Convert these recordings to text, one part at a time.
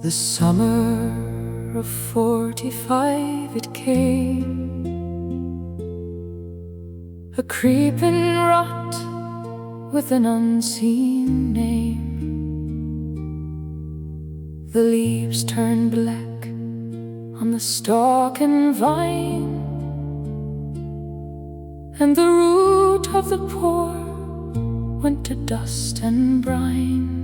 The summer of 45 it came, a creeping rot with an unseen name. The leaves turned black on the stalk and vine, and the root of the poor went to dust and brine.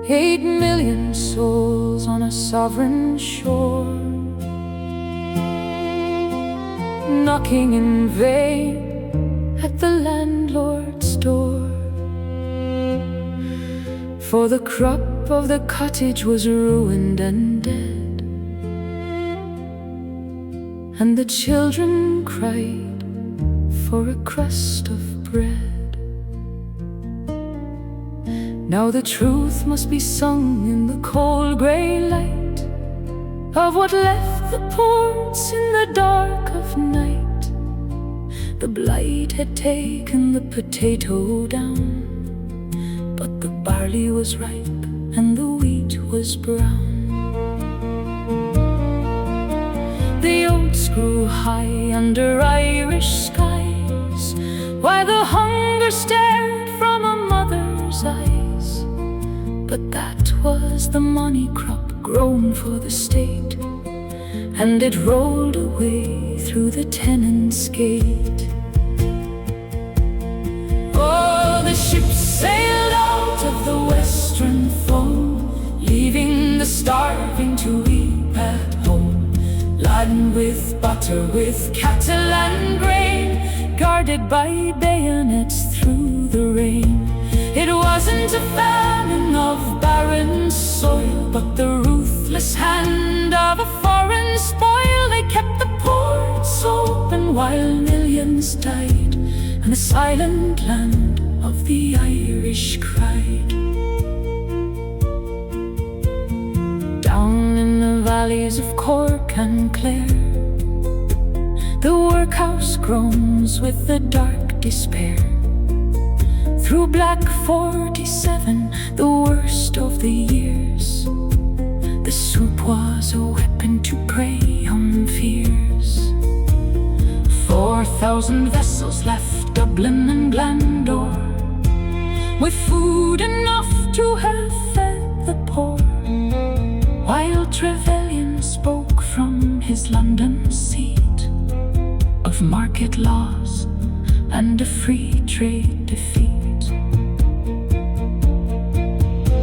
8 million souls on a sovereign shore, knocking in vain at the landlord's door. For the crop of the cottage was ruined and dead, and the children cried for a crust of bread. Now the truth must be sung in the cold grey light of what left the ports in the dark of night. The blight had taken the potato down, but the barley was ripe and the wheat was brown. The oats grew high under Irish skies, while the hunger stared from a mother's eyes. But that was the money crop grown for the state, and it rolled away through the tenant's gate. Oh, the ship sailed out of the western foam, leaving the starving to weep at home. Laden with butter, with cattle and grain, guarded by bayonets through the rain. It wasn't a famine of barren soil, but the ruthless hand of a foreign spoil. They kept the ports open while millions died, and the silent land of the Irish cried. Down in the valleys of Cork and Clare, the workhouse groans with the dark despair. Through black 47, the worst of the years, the soup was a weapon to prey on fears. 4,000 vessels left Dublin and Glandore, with food enough to have fed the poor, while Trevelyan spoke from his London seat of market laws and a free trade defeat.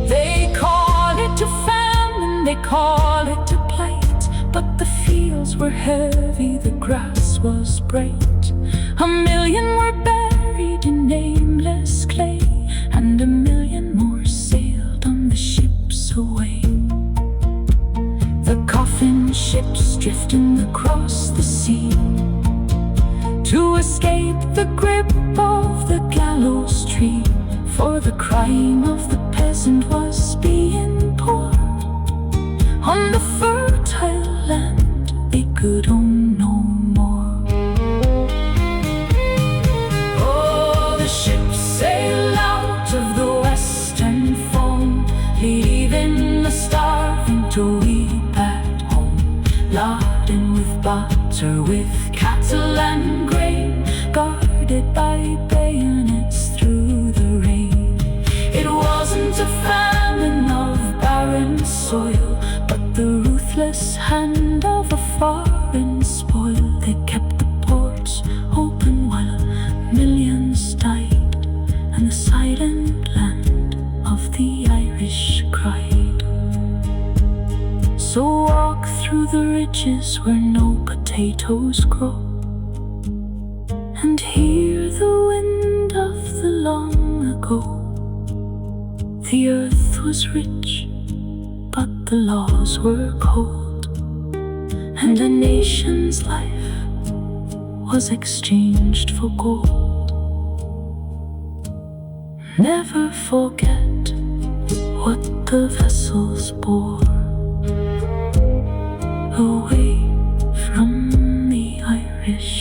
They call it a famine, they call it a plight, but the fields were heavy, the grass was bright. 1 million were buried in nameless clay, and 1 million more sailed on the ships away. The coffin ships drifting across the sea to escape the grip of the gallows tree, for the crime of the peasant was being poured on the fertile land they could own no more. Oh, the ships sail out of the western foam, leaving the starving to weep at home. Laden with butter, with cattle and grain, guarded by bayonets through the rain. It wasn't a famine of barren soil, but the ruthless hand of a foreign spoil. They kept the ports open while millions died, and the silent land of the Irish cried. So walk through the ridges where no potatoes grow, and hear the wind of the long ago. The earth was rich, but the laws were cold, and a nation's life was exchanged for gold. Never forget what the vessels bore away from the Irish